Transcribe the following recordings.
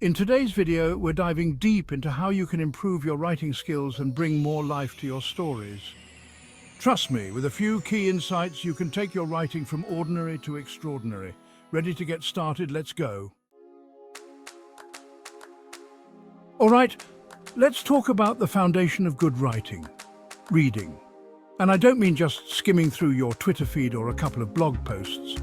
In today's video, we're diving deep into how you can improve your writing skills and bring more life to your stories. Trust me, with a few key insights, you can take your writing from ordinary to extraordinary. Ready to get started? Let's go. All right, let's talk about the foundation of good writing, reading. And I don't mean just skimming through your Twitter feed or a couple of blog posts.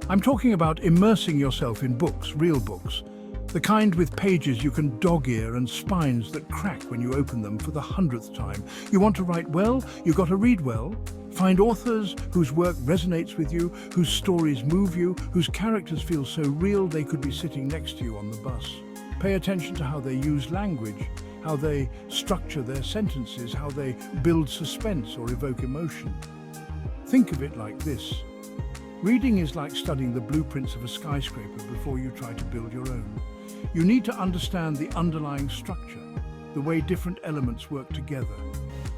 I'm talking about immersing yourself in books, real books, the kind with pages you can dog-ear and spines that crack when you open them for the 100th time. You want to write well? You've got to read well. Find authors whose work resonates with you, whose stories move you, whose characters feel so real they could be sitting next to you on the bus. Pay attention to how they use language, how they structure their sentences, how they build suspense or evoke emotion. Think of it like this. Reading is like studying the blueprints of a skyscraper before you try to build your own. You need to understand the underlying structure, the way different elements work together,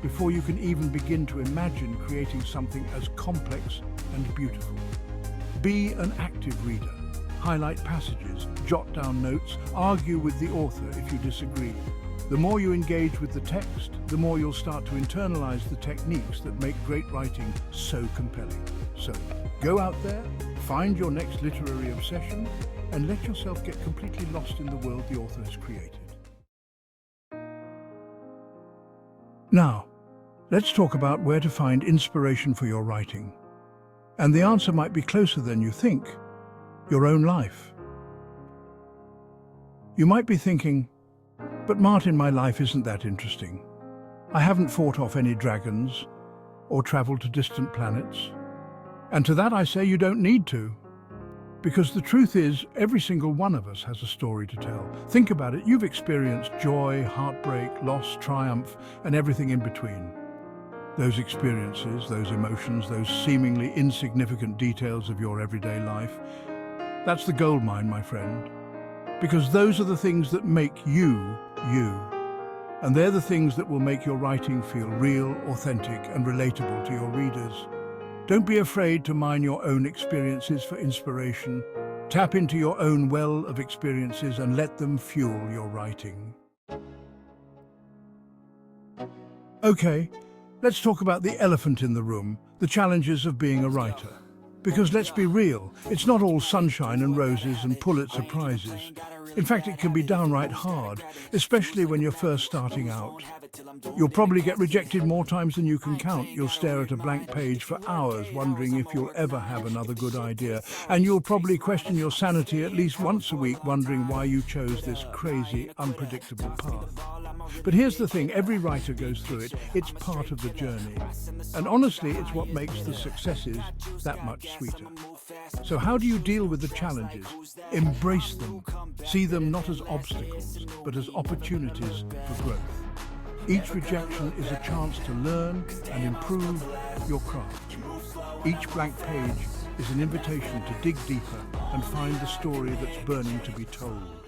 before you can even begin to imagine creating something as complex and beautiful. Be an active reader. Highlight passages, jot down notes, argue with the author if you disagree. The more you engage with the text, the more you'll start to internalize the techniques that make great writing so compelling. So, go out there, find your next literary obsession, and let yourself get completely lost in the world the author has created. Now, let's talk about where to find inspiration for your writing. And the answer might be closer than you think: your own life. You might be thinking, but Martin, my life isn't that interesting. I haven't fought off any dragons or traveled to distant planets. And to that I say you don't need to. Because the truth is, every single one of us has a story to tell. Think about it. You've experienced joy, heartbreak, loss, triumph, and everything in between. Those experiences, those emotions, those seemingly insignificant details of your everyday life, that's the goldmine, my friend. Because those are the things that make you, you. And they're the things that will make your writing feel real, authentic, and relatable to your readers. Don't be afraid to mine your own experiences for inspiration. Tap into your own well of experiences and let them fuel your writing. Okay, let's talk about the elephant in the room, the challenges of being a writer. Because let's be real, it's not all sunshine and roses and Pulitzer Prizes. In fact, it can be downright hard, especially when you're first starting out. You'll probably get rejected more times than you can count. You'll stare at a blank page for hours wondering if you'll ever have another good idea. And you'll probably question your sanity at least once a week, wondering why you chose this crazy, unpredictable path. But here's the thing, every writer goes through it. It's part of the journey. And honestly, it's what makes the successes that much sweeter. So how do you deal with the challenges? Embrace them. See them not as obstacles, but as opportunities for growth. Each rejection is a chance to learn and improve your craft. Each blank page is an invitation to dig deeper and find the story that's burning to be told.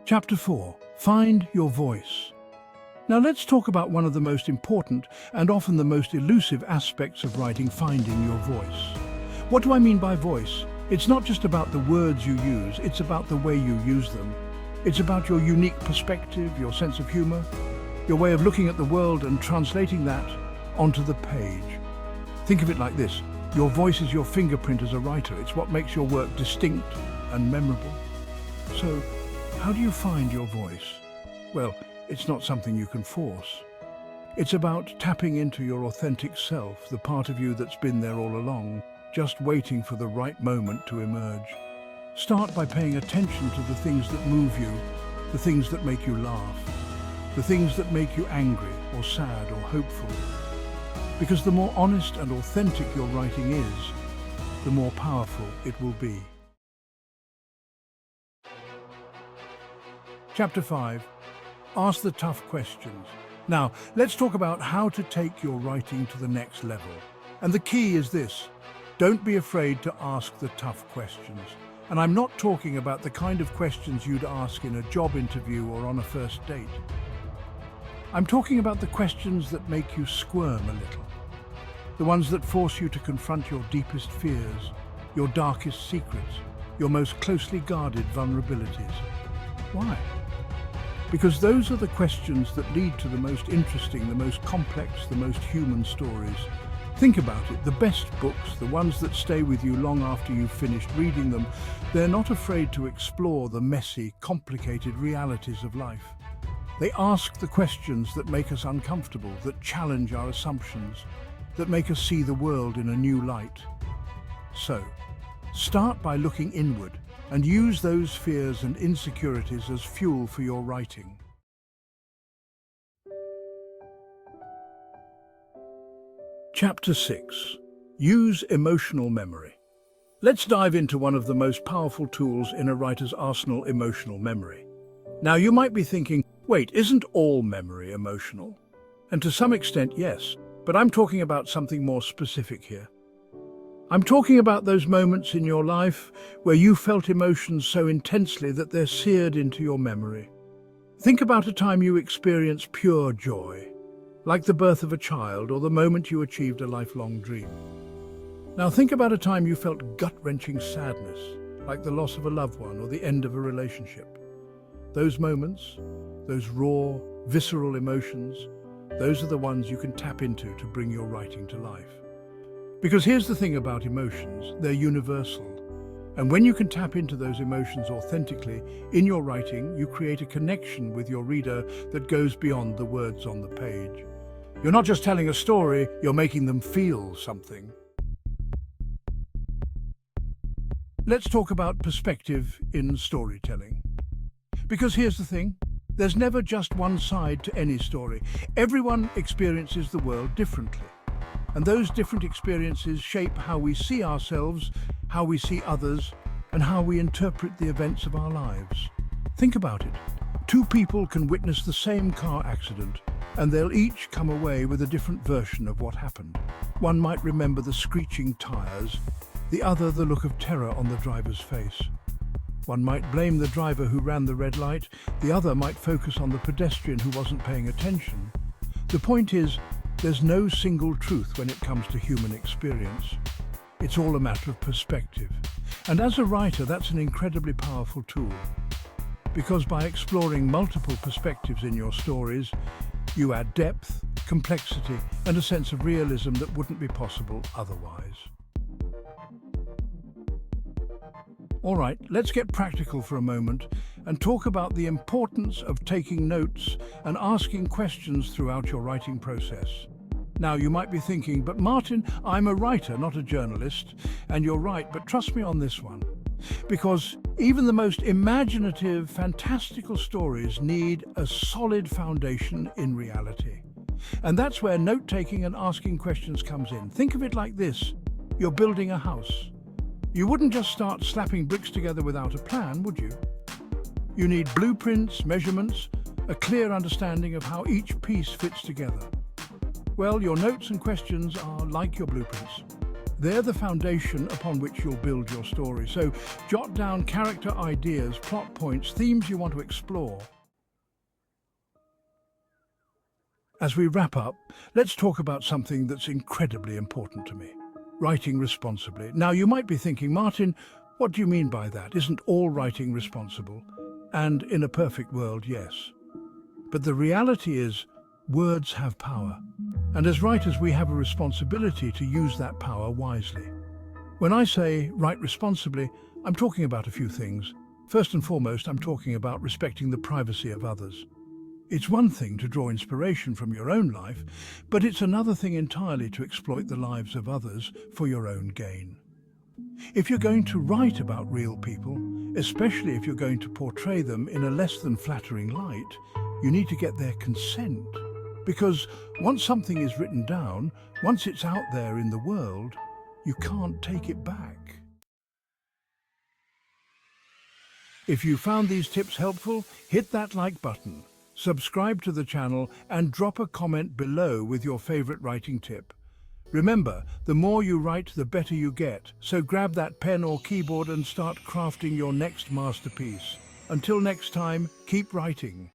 Chapter 4. Find your voice. Now let's talk about one of the most important and often the most elusive aspects of writing: finding your voice. What do I mean by voice? It's not just about the words you use, it's about the way you use them. It's about your unique perspective, your sense of humor, your way of looking at the world and translating that onto the page. Think of it like this: your voice is your fingerprint as a writer. It's what makes your work distinct and memorable. So, how do you find your voice? Well, it's not something you can force. It's about tapping into your authentic self, the part of you that's been there all along, just waiting for the right moment to emerge. Start by paying attention to the things that move you, the things that make you laugh, the things that make you angry or sad or hopeful. Because the more honest and authentic your writing is, the more powerful it will be. Chapter 5. Ask the tough questions. Now, let's talk about how to take your writing to the next level. And the key is this: don't be afraid to ask the tough questions. And I'm not talking about the kind of questions you'd ask in a job interview or on a first date. I'm talking about the questions that make you squirm a little. The ones that force you to confront your deepest fears, your darkest secrets, your most closely guarded vulnerabilities. Why? Because those are the questions that lead to the most interesting, the most complex, the most human stories. Think about it, the best books, the ones that stay with you long after you've finished reading them, they're not afraid to explore the messy, complicated realities of life. They ask the questions that make us uncomfortable, that challenge our assumptions, that make us see the world in a new light. So, start by looking inward and use those fears and insecurities as fuel for your writing. Chapter 6. Use emotional memory. Let's dive into one of the most powerful tools in a writer's arsenal, emotional memory. Now, you might be thinking, wait, isn't all memory emotional? And to some extent, yes, but I'm talking about something more specific here. I'm talking about those moments in your life where you felt emotions so intensely that they're seared into your memory. Think about a time you experienced pure joy, like the birth of a child or the moment you achieved a lifelong dream. Now think about a time you felt gut-wrenching sadness, like the loss of a loved one or the end of a relationship. Those moments, those raw, visceral emotions, those are the ones you can tap into to bring your writing to life. Because here's the thing about emotions, they're universal. And when you can tap into those emotions authentically, in your writing, you create a connection with your reader that goes beyond the words on the page. You're not just telling a story, you're making them feel something. Let's talk about perspective in storytelling. Because here's the thing, there's never just one side to any story. Everyone experiences the world differently. And those different experiences shape how we see ourselves, how we see others, and how we interpret the events of our lives. Think about it. Two people can witness the same car accident, and they'll each come away with a different version of what happened. One might remember the screeching tires, the other the look of terror on the driver's face. One might blame the driver who ran the red light, the other might focus on the pedestrian who wasn't paying attention. The point is, there's no single truth when it comes to human experience. It's all a matter of perspective. And as a writer, that's an incredibly powerful tool. Because by exploring multiple perspectives in your stories, you add depth, complexity, and a sense of realism that wouldn't be possible otherwise. All right, let's get practical for a moment and talk about the importance of taking notes and asking questions throughout your writing process. Now, you might be thinking, but Martin, I'm a writer, not a journalist, and you're right, but trust me on this one. Because even the most imaginative, fantastical stories need a solid foundation in reality. And that's where note-taking and asking questions comes in. Think of it like this. You're building a house. You wouldn't just start slapping bricks together without a plan, would you? You need blueprints, measurements, a clear understanding of how each piece fits together. Well, your notes and questions are like your blueprints. They're the foundation upon which you'll build your story. So jot down character ideas, plot points, themes you want to explore. As we wrap up, let's talk about something that's incredibly important to me. Writing responsibly. Now, you might be thinking, Martin, what do you mean by that? Isn't all writing responsible? And in a perfect world, yes. But the reality is, words have power. And as writers, we have a responsibility to use that power wisely. When I say write responsibly, I'm talking about a few things. First and foremost, I'm talking about respecting the privacy of others. It's one thing to draw inspiration from your own life, but it's another thing entirely to exploit the lives of others for your own gain. If you're going to write about real people, especially if you're going to portray them in a less than flattering light, you need to get their consent. Because once something is written down, once it's out there in the world, you can't take it back. If you found these tips helpful, hit that like button, subscribe to the channel, and drop a comment below with your favorite writing tip. Remember, the more you write, the better you get. So grab that pen or keyboard and start crafting your next masterpiece. Until next time, keep writing.